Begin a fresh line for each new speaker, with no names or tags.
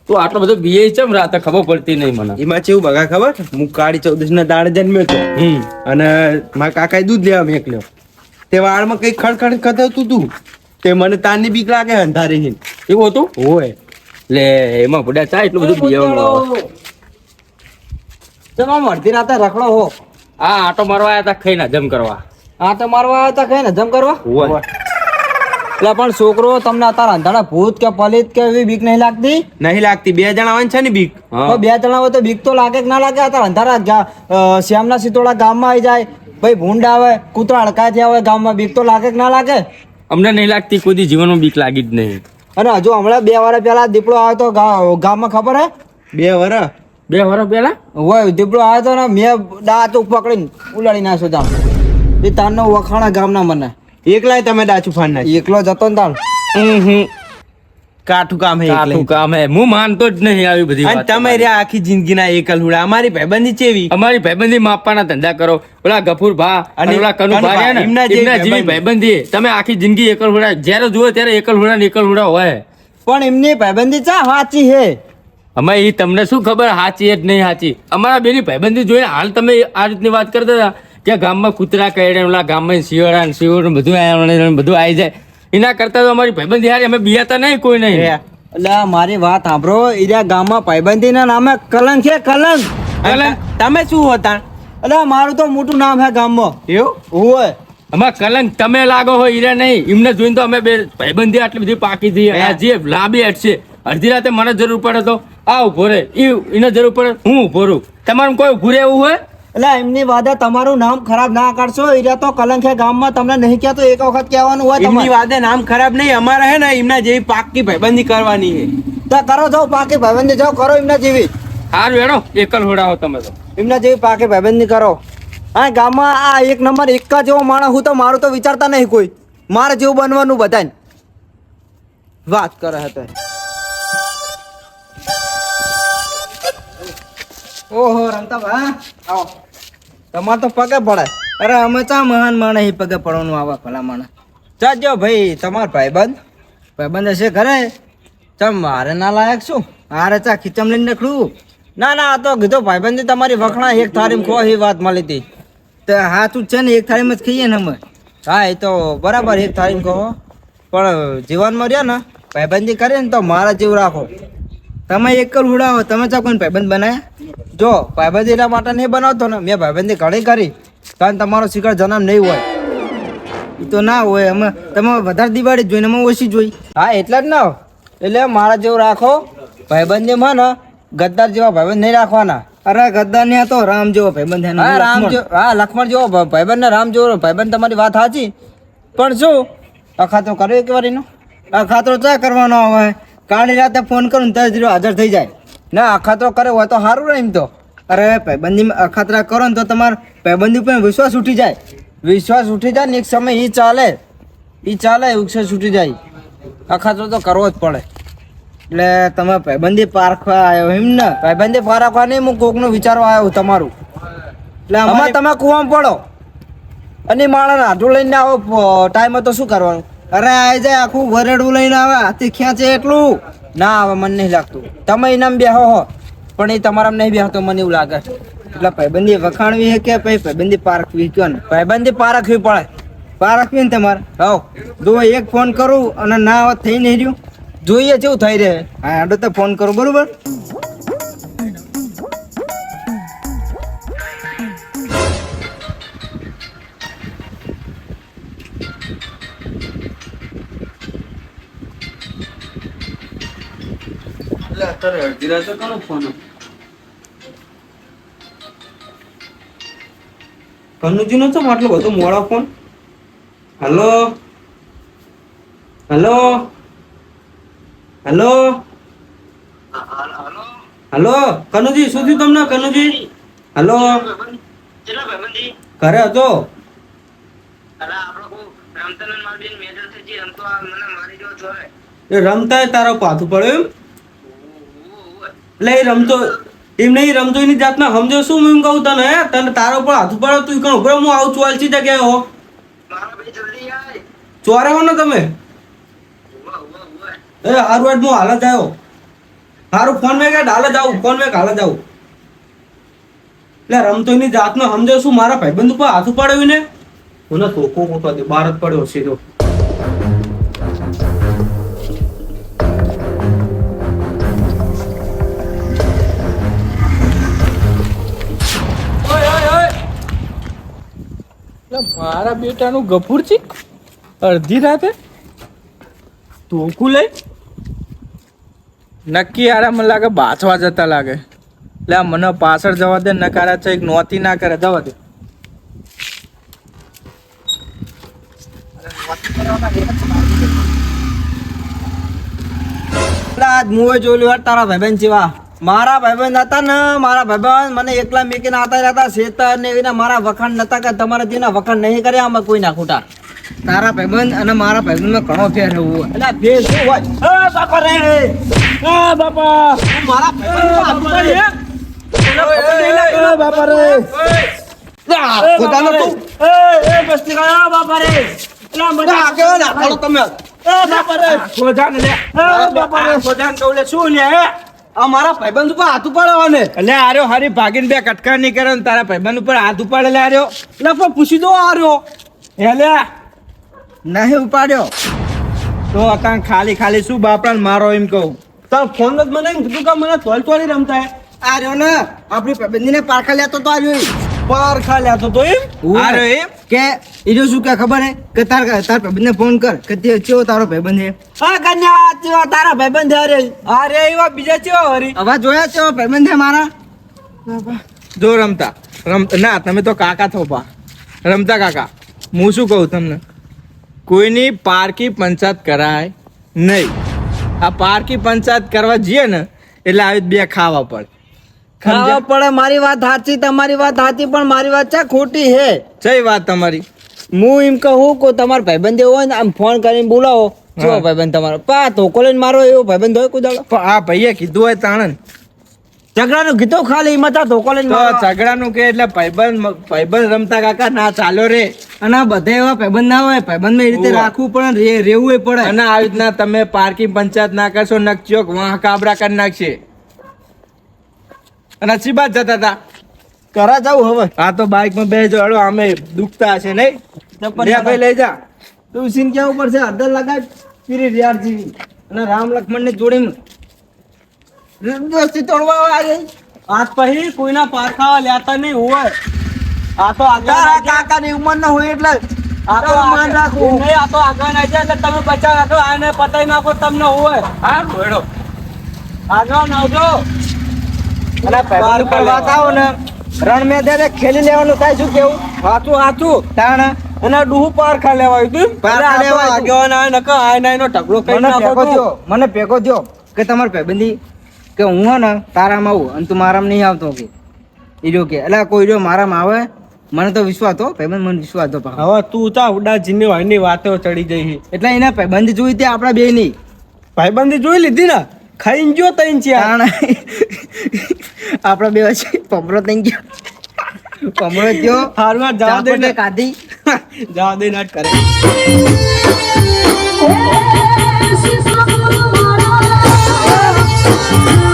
તું આટલો બધો બીએ ચમ રાતે ખબર પડતી નહીં મને.
એમાં કેવું બગા ખબર, હું કાળી 14 ના દાડે જન્મ્યો હતો અને મારા કાકાએ દૂધ લેવા મેકલ્યો. તે વાળમાં કઈ ખડખડ ખતરતું તું, તે મને તારની બીક લાગે અંધારી.
એવું હતું?
હોય
લે એમાં બુડા ચા એટલું બધું બીવાનું.
તમે અડધી રાતે રખડો હો.
આ આટો મારવા આયા તા ખાઈને હજમ કરવા.
આટો મારવા આવ્યા હતા કઈ ને જમ કરવા?
હોય
એટલે પણ છોકરો તમને અત્યારે અંધારા ભૂત કે પલિત કે એવી બીક નહીં લાગતી?
નહીં લાગતી. 2 જણા આવે છે ને બીક.
હા.
તો 2 જણા હોય તો બીક તો લાગે કે ના લાગે? અત્યારે અંધારા શ્યામના સિતોડા ગામમાં આવી જાય, ભાઈ ભૂંડ આવે, કૂતરા હડકાય થયા હોય ગામમાં, બીક તો લાગે કે ના લાગે?
અમને નહીં લાગતી, કોઈ દી જીવનમાં બીક લાગી જ નહીં.
અને હજુ હમણાં 2 વર્ષ પહેલા દીપડો આવ્યો તો ગામમાં, ખબર હે?
2 વર્ષ
2 વર્ષ પહેલા
હોય દીપડો આવ્યો તો ને, મેં દાંત પકડીને ઉલાડી નાખ્યો જામ. એ તારનો વખાણા ગામના મને.
એકલાય તમે ડાચું ફાન નાખી.
એકલો જતો ને તાર.
કાઠું કામ હે
કાઠું
એકલાય.
કામ હે. હું માનતો જ નહીં આવી બધી
અને
વાત.
તમે રહ્યા આખી જિંદગીના એકલ હુડા. અમારી ભાઈબંધી ચેવી.
અમારી ભાઈબંધી માપવાના ધંધા કરો. ઓલા ગફુર ભા અને ઓલા કનુ ભા રહ્યા ને,
એમના જેવી
એમના જેવી
ભાઈબંધી.
ભાઈબંધી. તમે આખી જિંદગી એકલ હુડા, જ્યારે જુઓ ત્યારે એકલ હુડા હોય.
પણ એમની ભાઈબંધી ચા સાચી હે?
અમે એ તમને શું ખબર સાચી જ નહીં સાચી? અમારા બેની ભાઈબંધી જોઈને હાલ તમે આ રીતની વાત કરતા હતા કે ગામમાં કૂતરા કરડે, ઓલા ગામમાં શિવડા બધું આવી જાય. એના કરતા તો અમારી ભાઈબંધી હારી. અમે બિયાતા નહીં કોઈ નહીં.
એટલે મારી વાત સાંભળો, ઈરા ગામમાં ભાઈબંધી ના નામે કલંક છે, કલંક.
અને તમે શું હતા?
એટલે મારું તો મોટું નામ હે ગામમાં.
એવું
હોય
અમાર કલંક તમે લાગો હોય, ઈરા નહીં. એમને જોઈને તો અમે બે ભાઈબંધી આટલી બધી પાકી થઈ. આ જે લાંબી હટશે, અડધી રાતે મને જરૂર પડે તો આ ઉભો રહે, એને જરૂર પડે હું ઉભો રહું. તમારું કોઈ ઉભું રહેવું હોય?
એટલે એમની વાદે તમારું નામ ખરાબ ના કરશો. ઈરા તો કલંક હે ગામમાં, તમને નહીં કહેતો એક વખત કહેવાનું હોય
એમની
તમારે.
વાદે નામ ખરાબ નહીં, અમારે હે ને એમના જેવી પાક્કી ભાઈબંધી કરવાની છે.
તો કરો, જાઓ પાકી ભાઈબંધી જાઓ કરો એમના જેવી.
હાર વેડો એકલ હોડાવો તમે તો.
એમના જેવી પાકી ભાઈબંધી કરો. હા ગામમાં આ એક નંબર એકા જેવો માણસ હું તો મારું તો વિચારતા નહીં કોઈ. મારે જેવું બનવાનું બધાને વાત કરે હતો. ઓહો રમતા ભા આવો. તમારે તો પગે પડે. અરે અમે ચા મહાન માણસ પગે પડવાનું આવા ભલા માણસ. ચાજો ભાઈ તમાર ભાઈબંધ હશે ઘરે? ચમ મારે ના લાયક શું? હારે ચા ખીચમ લઈને નીકળું? ના ના આ તો કીધું ભાઈબંધી તમારી વખણા એક થાળીમાં ખો એ વાત મળી હતી. તો હાચું જ છે ને, એક થાળીમાં જ ખાઈએ ને અમે. હા એ તો બરાબર, એક થાળીમાં કહો. પણ જીવનમાં રહ્યા ને ભાઈબંધી કરીએ ને તો મારા જેવું રાખો. તમે એકલ ઉડાવો, તમે ચા કોઈ ભાઈબંધ બનાવ્યા? જો ભાઈબંધી એના માટે નહીં બનાવતો ને, મેં ભાઈબંધી ઘણી કરી, કારણ તમારો શિખર જન્મ નહીં હોય. એ તો ના હોય. અમે તમે વધારે દિવાળી જોઈને અમે ઓછી જોઈ. હા એટલે જ ના. એટલે મારા જેવું રાખો. ભાઈબંધીમાં ને ગદ્દાર જેવા ભાઈબંધ નહીં રાખવાના. અરે ગદ્દાર ને તો રામ જેવો ભાઈબંધ છે. હા રામ જેવો, હા લક્ષ્મણ જેવો ભાઈબંધ ને રામ જેવો ભાઈબંધ. તમારી વાત સાચી, પણ શું અખાતરો કર્યો એક વાર એનો? અખાતરો ચા કરવાનો હવે? કાળી રાતે ફોન કરું ને તો હાજર થઈ જાય. ના અખાતરો કર્યો હોય તો સારું રહે એમ તો. અરે ભાઈબંધીમાં અખાતરા કરો ને તો તમારે ભાઈબંધી ઉપર વિશ્વાસ ઉઠી જાય. વિશ્વાસ ઉઠી જાય ને એક સમય એ ચાલે વિશ્વાસ ઉઠી જાય. અખાતરો તો કરવો જ પડે. એટલે તમે ભાઈબંધી પારખવા આવ્યો એમ ને? ભાઈબંધી પારખવા નહીં, હું કોકનું વિચારવા આવ્યો તમારું. એટલે આમાં તમે કુવામાં પડો અને માણસ હાથું લઈને આવો ટાઈમ તો શું કરવાનું? અરે આવી જાય આખું વરેડું લઈને આવે, હાથી ખેંચે એટલું ના આવે. મને નહીં લાગતું તમે એનામ બેહો હો, પણ એ તમારા નહીં બેહતો મને એવું લાગે. એટલે ભાઈબંધી વખાણવી છે કે પછી ભાઈબંધી પારખવી? કયો ને ભાઈબંધી પારખવી પડે. પારખવી ને તમારે હો. જો એક ફોન કરું અને ના આવે થઈ નહીં રહ્યું, જોઈએ કેવું થઈ રહે. હા આડો તો ફોન કરું બરોબર.
અત્યારે અડધી રાતે કોનો ફોન? કનુજી નો છે આટલો બધો મોડો phone? Hello hello hello hello Kanuji, શું થયું તમને કનુજી? હલો ઘરે હતો? એ રમતા તારો પાથું પડ્યો એમ? એટલે એ રમતો એમ નહીં, રમતો એની જાતના સમજો શું એમ કહું તને? હે તને તારો પર હાથ પડ્યો તું કણ ઉભરો, હું આવું છું આલસી જગ્યાએ હો. ચોરે હો ને તમે? એ હારું હું હાલત આવ્યો. હારું ફોન મેં કાઢ હાલ જાઉં ફોન મેં હાલ જાઉં એટલે રમતો એની જાતનો સમજે શું મારા ભાઈબંધ ઉપર હાથ ઉપાડ્યું ને મને ધોકો મોટો દે બહાર જ પડ્યો સીધો
મારા બેટાનું ગફુર છે અડધી રાતે
ધોકું લઈ
નક્કી આરા મને લાગે બાચવા જતા લાગે એટલે આ મને પાછળ જવા દે નકારા છે એક નોતી ના કરે જવા દે
આજ મુએ જોયું યાર તારા ભાઈબંધ જેવા મારા ભાઈબંધ હતા ને મારા ભાઈબંધ મને એકલા મેકીને આતા રહેતા શેતર ને એના મારા વખાણ નતા કે તમારે જેના વખાણ નહીં કર્યા આમાં કોઈ ના ખોટા તારા ભાઈબંધ અને મારા ભાઈબંધ માં ઘણો ફેર રહેવું એટલે ફેર શું હોય બાપા રે બાપા મારા ભાઈબંધ બાપા રે પોતાનો તું બસ્તી ગયા બાપા રે તમે મારા ભાઈબંધ ઉપર હાથ ઉપાડવાને
એટલે આર્યો હારી ભાગીને બે કટકા નહીં કરે ને તારા ભાઈબંધ ઉપર હાથ ઉપાડે લે આર્યો
એટલે પણ પૂછી દો આર્યો
એટલે
નહીં ઉપાડ્યો
તો અતાન ખાલી ખાલી શું બાપરાને મારો એમ કહું
તાર ફોન જ મને એમ કીધું કે મને તોલ તોડી રમતા
આ રહ્યો ને આપણી ભાઈબંધી ને પારખા લેતો તો આવ્યો
પારખા લેતો તો એમ
અરે એમ કે એ શું કે ખબર હે કે તાર ભાઈબંધ ને ફોન કર કે તે ચેવો તારો ભાઈબંધ હે હા કન્યા ચેવો તારા ભાઈબંધ હે અરે
અરે એવા બીજા ચેવા હરી
અવાજ જોયા ચેવો ભાઈબંધ હે મારા
જો રમતા ના તમે તો કાકા થો પા રમતા કાકા હું શું કહું તમને કોઈની પારકી પંચાયત કરાય નહીં આ પારકી પંચાયત કરવા જઈએ ને એટલે આવી બે ખાવા પડે
ખાવા પડે મારી વાત સાચી તમારી વાત સાચી પણ મારી વાત છે ખોટી હે
સહી વાત તમારી
હું એમ કહું કે તમારો ભાઈબંધ એવો હોય ને આમ ફોન કરીને બોલાવો ચેવો ભાઈબંધ તમારો પા ધોકો લઈને મારો એવો ભાઈબંધ હોય કોઈ દાડો
પણ આ ભાઈએ કીધું હોય તાણન
ઝઘડાનું કીધું ખાલી એમાં તા ધોકો લઈને
તો
મારો.
ઝઘડાનું કે એટલે ભાઈબંધ રમતા કાકા ના ચાલો રે
અને આ બધા એવા ભાઈબંધ ના હોય ભાઈબંધ એ રીતે
ઓવા.
રાખવું પડે ને રહેવું પડે
અને આવી રીતના તમે પાર્કિંગ પંચાયત ના કરશો નકચોક વાહ કાબરા કરી નાખશે અને અચ્છી બાત જતા હતા
કરા જાવ હવે
હા તો બાઇક માં બે જો હળો અમે દુખતા હશે નહીં લે ભાઈ લઈ જા
તું સીન ક્યાં ઉપર છે અડધર લગાડ પીરી રિયાર જેવી અને રામ લક્ષ્મણ ને જોડી દોસ્તી તોડવા આવી
આજ પછી કોઈના પારખા લેતા નહીં હોય આ તો
તારા
આગળ
કાકા ની ઉંમર ના હોય એટલે
આ તો
માન રાખવું
નહીં આ તો આગળ ના જાય એટલે તમે બચાવ રાખો આને પતાઈ નાખો તમને હોય
હા બોલો
આગળ આવજો
અને ભાઈબંધ ઉપર વાત આવો ને રણ મેદાને ખેલી લેવાનું થાય શું કેવું
હાચું હાચું
તાણ
અને ડૂહું પારખા લેવાય તું
પારખા લેવાય.
આગળ ના નકો આ ના એનો ઢગલો કરી
મને
નાખો
ભેગો
તું.
થયો મને ભેગો થયો કે તમારે ભાઈબંધી કે હું હે ને તારામાં આવું અને તું મારામાં નહીં આવતો કે એ જો કે એટલે કોઈ જો મારામાં આવે મને તો વિશ્વાસ હતો ભાઈબંધ મને વિશ્વાસ હતો પાછો.
હવે તું તા ઉડા જીની વાયની વાતો ચડી જઈ
એટલે એના ભાઈબંધી જોઈ તે આપણા બે નહીં
ભાઈબંધી જોઈ લીધી ને ખાઈને ગયો તઈન છે
તાણ આપણા બે વચ્ચે પમરો થઈ ગયો પમરો થયો
હારવાર જવા દે ને
કાઢી
જવા દે નાટ કરે
Hey, she's not gonna